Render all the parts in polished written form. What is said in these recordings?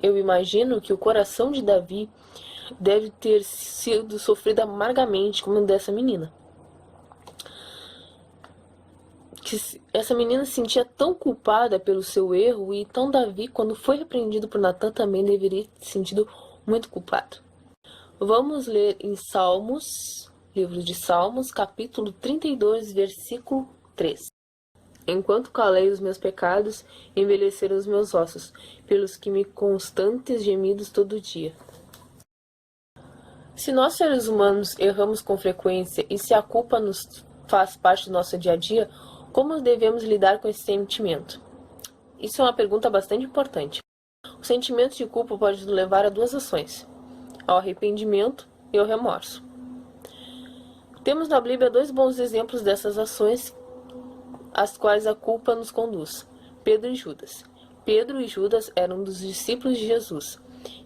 Eu imagino que o coração de Davi deve ter sido sofrido amargamente como o dessa menina. Essa menina se sentia tão culpada pelo seu erro, e então Davi, quando foi repreendido por Natã, também deveria ter se sentido muito culpado. Vamos ler em Salmos, livro de Salmos, capítulo 32, versículo 3. Enquanto calei os meus pecados, envelheceram os meus ossos, pelos que me constantes gemidos todo dia. Se nós seres humanos erramos com frequência e se a culpa nos faz parte do nosso dia a dia, como devemos lidar com esse sentimento? Isso é uma pergunta bastante importante. O sentimento de culpa pode nos levar a duas ações: ao arrependimento e ao remorso. Temos na Bíblia dois bons exemplos dessas ações às quais a culpa nos conduz: Pedro e Judas. Pedro e Judas eram dos discípulos de Jesus,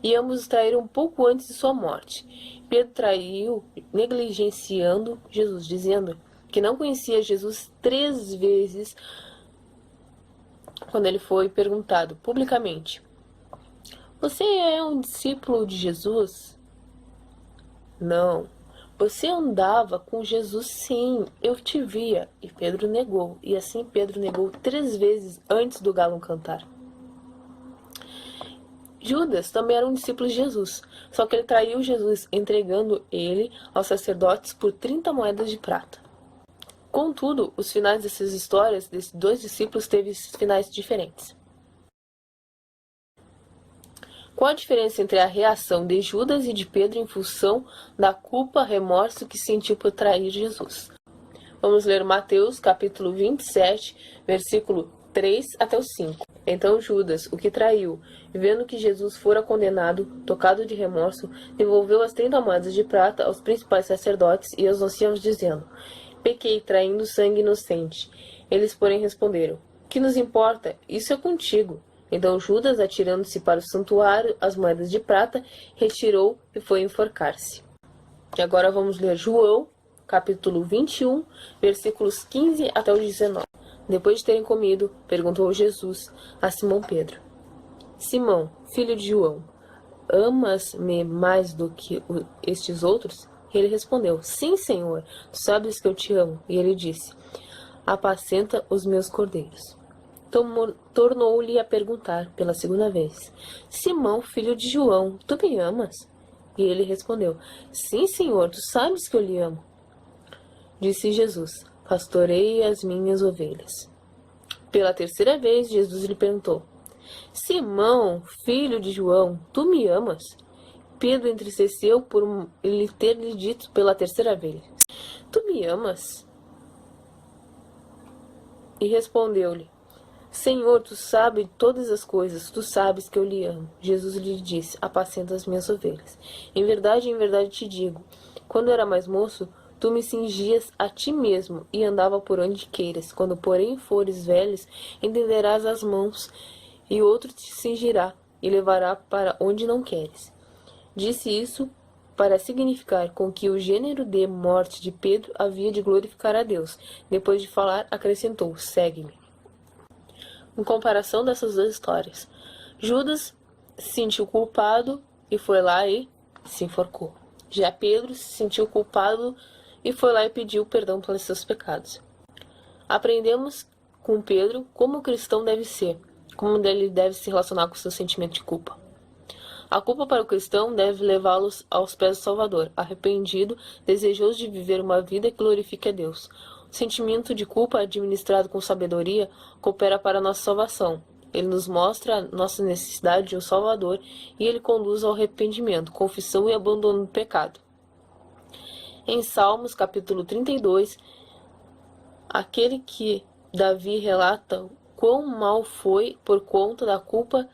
e ambos traíram um pouco antes de sua morte. Pedro traiu negligenciando Jesus, dizendo que não conhecia Jesus 3 vezes quando ele foi perguntado publicamente: "Você é um discípulo de Jesus?" "Não." "Você andava com Jesus?" "Sim, eu te via." E Pedro negou. E assim Pedro negou 3 vezes antes do galo cantar. Judas também era um discípulo de Jesus, só que ele traiu Jesus, entregando ele aos sacerdotes por 30 moedas de prata. Contudo, os finais dessas histórias desses dois discípulos teve finais diferentes. Qual a diferença entre a reação de Judas e de Pedro em função da culpa, remorso que sentiu por trair Jesus? Vamos ler Mateus, capítulo 27, versículo 3 até o 5. Então Judas, o que traiu, vendo que Jesus fora condenado, tocado de remorso, devolveu as 30 moedas de prata aos principais sacerdotes e aos anciãos, dizendo: "Pequei traindo sangue inocente." Eles, porém, responderam: "Que nos importa? Isso é contigo." Então Judas, atirando-se para o santuário as moedas de prata, retirou e foi enforcar-se. E agora vamos ler João, capítulo 21, versículos 15 até o 19. Depois de terem comido, perguntou Jesus a Simão Pedro: "Simão, filho de João, amas-me mais do que estes outros?" Ele respondeu: "Sim, Senhor, tu sabes que eu te amo." E ele disse: "Apacenta os meus cordeiros." Tornou-lhe a perguntar pela segunda vez: "Simão, filho de João, tu me amas?" E ele respondeu: "Sim, Senhor, tu sabes que eu lhe amo." Disse Jesus: "Pastorei as minhas ovelhas." Pela terceira vez, Jesus lhe perguntou: "Simão, filho de João, tu me amas?" Pedro entristeceu por ele ter lhe dito pela terceira vez: "Tu me amas?" E respondeu-lhe: "Senhor, tu sabes todas as coisas, tu sabes que eu lhe amo." Jesus lhe disse: "Apacenta as minhas ovelhas. Em verdade te digo, quando era mais moço, tu me cingias a ti mesmo e andava por onde queiras. Quando, porém, fores velhos, estenderás as mãos, e outro te cingirá e levará para onde não queres." Disse isso para significar com que o gênero de morte de Pedro havia de glorificar a Deus. Depois de falar, acrescentou: "Segue-me." Em comparação dessas duas histórias, Judas se sentiu culpado e foi lá e se enforcou. Já Pedro se sentiu culpado e foi lá e pediu perdão pelos seus pecados. Aprendemos com Pedro como o cristão deve ser, como ele deve se relacionar com o seu sentimento de culpa. A culpa para o cristão deve levá-los aos pés do Salvador, arrependido, desejoso de viver uma vida que glorifique a Deus. O sentimento de culpa, administrado com sabedoria, coopera para a nossa salvação. Ele nos mostra a nossa necessidade de um Salvador e ele conduz ao arrependimento, confissão e abandono do pecado. Em Salmos, capítulo 32, aquele que Davi relata quão mal foi por conta da culpa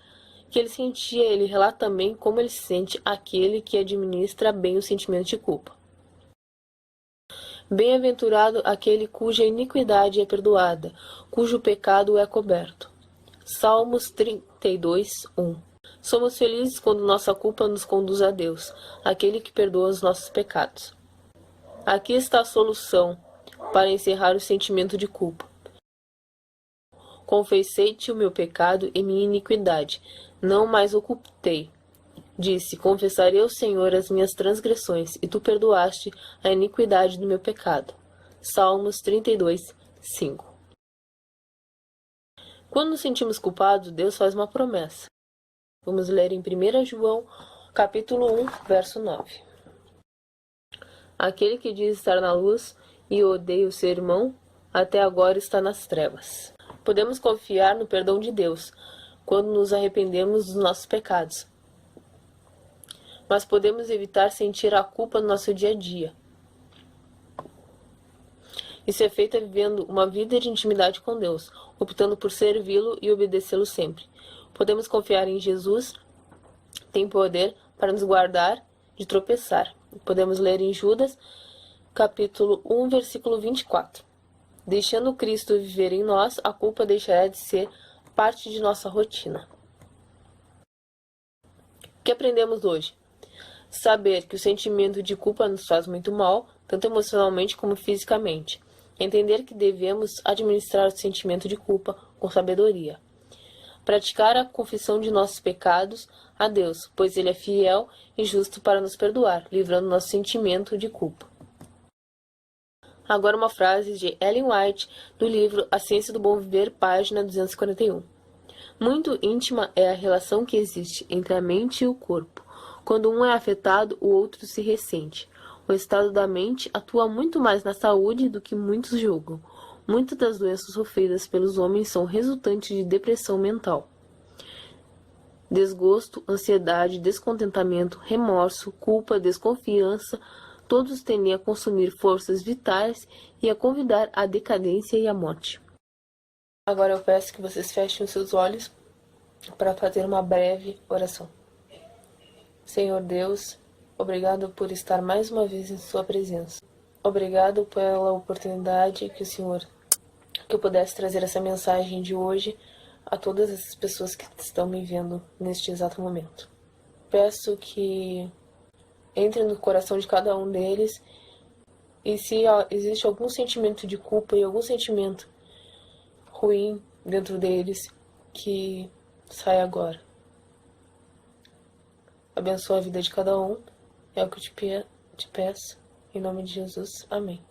que ele sentia, ele relata também como ele se sente aquele que administra bem o sentimento de culpa. Bem-aventurado aquele cuja iniquidade é perdoada, cujo pecado é coberto. Salmos 32, 1. Somos felizes quando nossa culpa nos conduz a Deus, aquele que perdoa os nossos pecados. Aqui está a solução para encerrar o sentimento de culpa. Confessei-te o meu pecado e minha iniquidade, não mais ocultei. Disse, confessarei ao Senhor as minhas transgressões, e tu perdoaste a iniquidade do meu pecado. Salmos 32, 5. Quando nos sentimos culpados, Deus faz uma promessa. Vamos ler em 1 João, capítulo 1, verso 9. Aquele que diz estar na luz e odeia o seu irmão, até agora está nas trevas. Podemos confiar no perdão de Deus quando nos arrependemos dos nossos pecados. Mas podemos evitar sentir a culpa no nosso dia a dia. Isso é feito vivendo uma vida de intimidade com Deus, optando por servi-lo e obedecê-lo sempre. Podemos confiar em Jesus, tem poder para nos guardar de tropeçar. Podemos ler em Judas, capítulo 1, versículo 24. Deixando Cristo viver em nós, a culpa deixará de ser parte de nossa rotina. O que aprendemos hoje? Saber que o sentimento de culpa nos faz muito mal, tanto emocionalmente como fisicamente. Entender que devemos administrar o sentimento de culpa com sabedoria. Praticar a confissão de nossos pecados a Deus, pois Ele é fiel e justo para nos perdoar, livrando nosso sentimento de culpa. Agora uma frase de Ellen White, do livro A Ciência do Bom Viver, página 241. Muito íntima é a relação que existe entre a mente e o corpo. Quando um é afetado, o outro se ressente. O estado da mente atua muito mais na saúde do que muitos julgam. Muitas das doenças sofridas pelos homens são resultantes de depressão mental. Desgosto, ansiedade, descontentamento, remorso, culpa, desconfiança, todos tendem a consumir forças vitais e a convidar à decadência e à morte. Agora eu peço que vocês fechem os seus olhos para fazer uma breve oração. Senhor Deus, obrigado por estar mais uma vez em sua presença. Obrigado pela oportunidade que eu pudesse trazer essa mensagem de hoje a todas essas pessoas que estão me vendo neste exato momento. Peço que entre no coração de cada um deles e se existe algum sentimento de culpa e algum sentimento ruim dentro deles, que saia agora. Abençoa a vida de cada um, é o que eu te peço. Em nome de Jesus, amém.